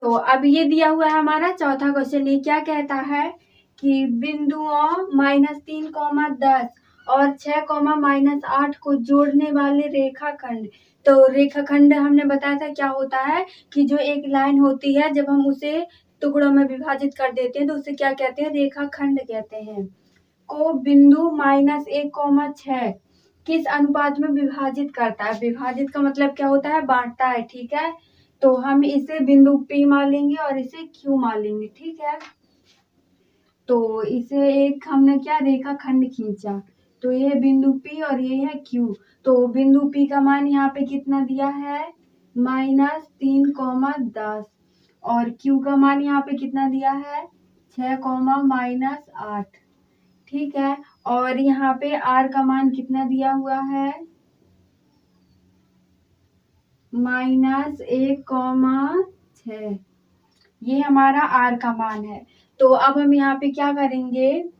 तो अब ये दिया हुआ है हमारा चौथा क्वेश्चन। ये क्या कहता है कि बिंदुओं -3, 10 और 6, -8 को जोड़ने वाले रेखाखंड। तो रेखाखंड हमने बताया था क्या होता है कि जो एक लाइन होती है जब हम उसे टुकड़ों में विभाजित कर देते हैं तो उसे क्या कहते हैं, रेखाखंड कहते हैं। को बिंदु -1, 6 किस अनुपात में विभाजित करता है। विभाजित का मतलब क्या होता है, बांटता है। ठीक है, तो हम इसे बिंदु P मान लेंगे और इसे Q मान लेंगे। ठीक है, तो इसे एक हमने क्या रेखाखंड खींचा, तो ये बिंदु P और ये है Q। तो बिंदु P का मान यहाँ पे कितना दिया है, -3, 10 और Q का मान यहाँ पे कितना दिया है, 6, -8। ठीक है, और यहाँ पे R का मान कितना दिया हुआ है, -1, 6। ये हमारा R का मान है। तो अब हम यहाँ पे क्या करेंगे,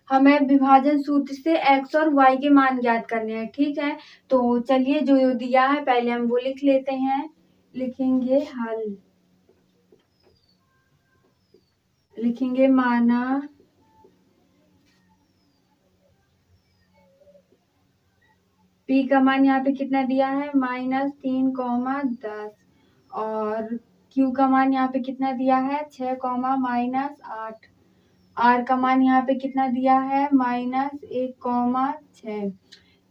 हमें विभाजन सूत्र से x और y के मान ज्ञात करने हैं। ठीक है, तो चलिए जो दिया है पहले हम वो लिख लेते हैं। लिखेंगे हल, लिखेंगे माना P का मान यहाँ पे कितना दिया है, -3, 10 और Q का मान यहाँ पे कितना दिया है, 6, -8। R का मान यहाँ पे कितना दिया है, -1, 6।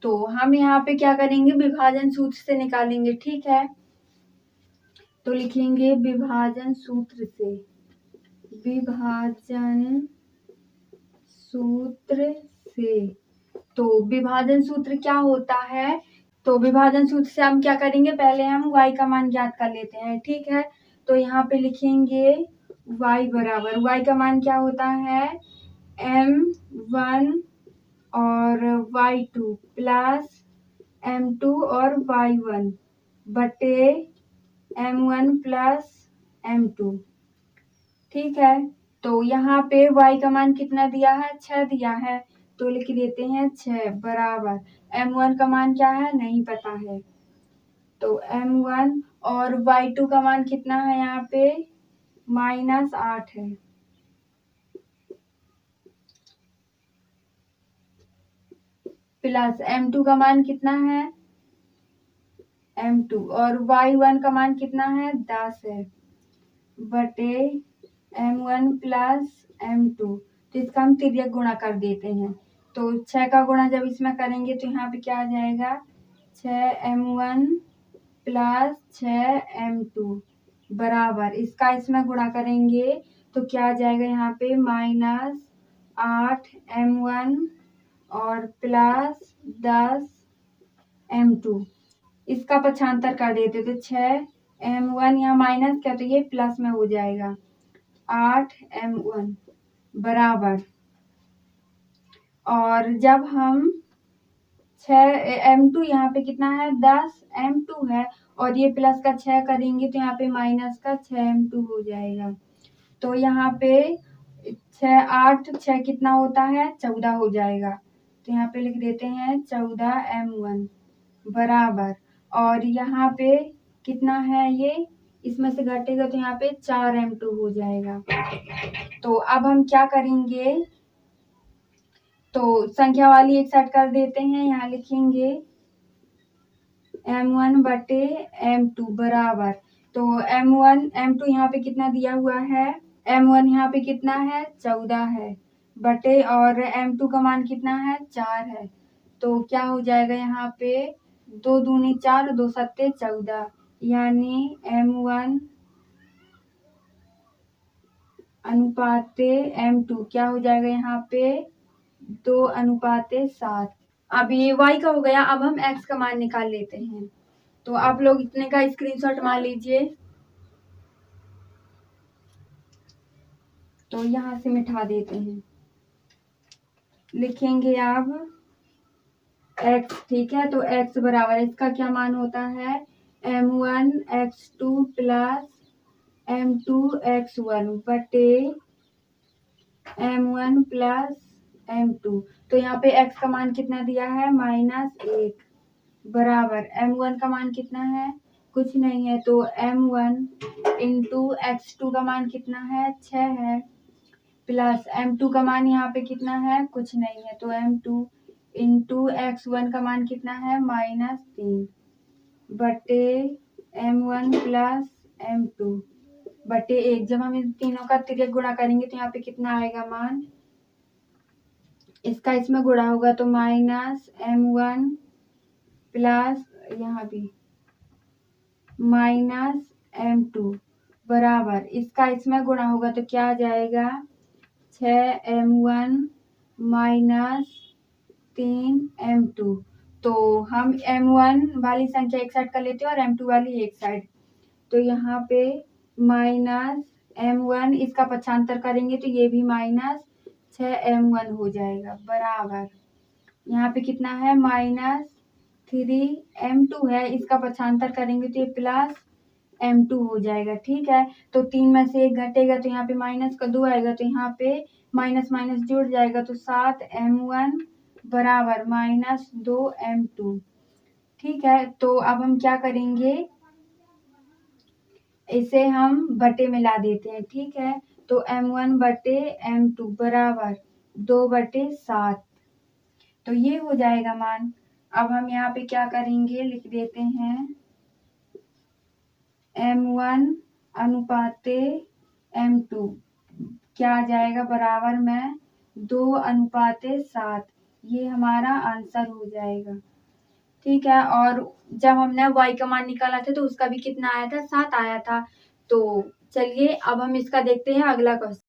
तो हम यहाँ पे क्या करेंगे, विभाजन सूत्र से निकालेंगे। ठीक है, तो लिखेंगे विभाजन सूत्र से, विभाजन सूत्र से। तो विभाजन सूत्र क्या होता है, तो विभाजन सूत्र से हम क्या करेंगे, पहले हम y का मान ज्ञात कर लेते हैं। ठीक है, तो यहाँ पे लिखेंगे y बराबर, y का मान क्या होता है, m1 और y2 प्लस m2 और y1 बटे m1 प्लस m2। ठीक है, तो यहाँ पे y का मान कितना दिया है, 6 दिया है, तो लिख देते हैं 6 बराबर m1 का मान क्या है, नहीं पता है, तो m1 और y2 का मान कितना है, यहाँ पे -8 है, प्लस m2 का मान कितना है, m2 और y1 का मान कितना है, 10 है, बटे m1 प्लस m2। तो इसका हम तिर्यक गुणा कर देते हैं। तो 6 का गुणा जब इसमें करेंगे तो यहाँ पे क्या आ जाएगा, 6m1 प्लस 6m2 बराबर, इसका इसमें गुणा करेंगे तो क्या आ जाएगा, यहाँ पे -8m1 और प्लस 10m2। इसका पक्षांतर कर देते तो 6m1 यहाँ माइनस क्या, तो ये प्लस में हो जाएगा, 8m1 बराबर, और जब हम 6m2 यहाँ पे कितना है, 10m2 है और ये प्लस का 6 करेंगे तो यहाँ पे माइनस का 6m2 हो जाएगा। तो यहाँ पे 6 8 6 कितना होता है, 14 हो जाएगा। तो यहाँ पे लिख देते हैं 14m1 बराबर, और यहाँ पे कितना है, ये इसमें से घटेगा तो यहाँ पे 4m2 हो जाएगा। तो अब हम क्या करेंगे, तो संख्या वाली एक साइड कर देते हैं, यहाँ लिखेंगे m1 बटे m2 बराबर, तो m1 m2 यहाँ पे कितना दिया हुआ है, m1 यहाँ पे कितना है, 14 है, बटे और m2 का मान कितना है, 4 है। तो क्या हो जाएगा, यहाँ पे 2 दूनी 4, 2 सत्ते 14, यानी m1 अनुपाते m2 क्या हो जाएगा, यहाँ पे 2:7। अब ये y का हो गया। अब हम x का मान निकाल लेते हैं। तो आप लोग इतने का स्क्रीनशॉट मार लीजिए। तो यहाँ से मिटा देते हैं, लिखेंगे अब x। ठीक है, तो x बराबर, इसका क्या मान होता है, m1 x2 plus m2 x1 बटे m1 प्लस m2। तो यहाँ पे x का मान कितना दिया है, -1 बराबर m1 का मान कितना है, कुछ नहीं है, तो m1 इंटू x2 का मान कितना है, 6 है, प्लस m2 का मान यहाँ पे कितना है, कुछ नहीं है, तो m2 इंटू x1 का मान कितना है, -3 बटे m1 प्लस m2 बटे 1। जब हम इन तीनों का तिर्यक गुणा करेंगे तो यहाँ पे कितना आएगा मान, इसका इसमें गुणा होगा तो -m1 प्लस यहाँ भी -m2 बराबर, इसका इसमें गुणा होगा तो क्या आ जाएगा, 6m1 -3m2। तो हम m1 वाली संख्या एक साइड कर लेते हैं और m2 वाली एक साइड, तो यहाँ पे -m1 इसका पक्षांतर करेंगे तो ये भी -6m1 हो जाएगा बराबर, यहाँ पे कितना है, -3m2 है, इसका पक्षांतर करेंगे तो ये +m2 हो जाएगा। ठीक है, तो 3 में से 1 घटेगा तो यहाँ पे माइनस का 2 आएगा, तो यहाँ पे माइनस माइनस जुड़ जाएगा, तो 7m1 बराबर -2m2। ठीक है, तो अब हम क्या करेंगे, इसे हम बटे में ला देते हैं। ठीक है, तो m1 बटे m2 बराबर 2/7, तो ये हो जाएगा मान। अब हम यहाँ पे क्या करेंगे, लिख देते हैं m1 अनुपाते m2 क्या आ जाएगा, बराबर में 2:7, ये हमारा आंसर हो जाएगा। ठीक है, और जब हमने y का मान निकाला था तो उसका भी कितना आया था, 7 आया था। तो चलिए अब हम इसका देखते हैं अगला क्वेश्चन।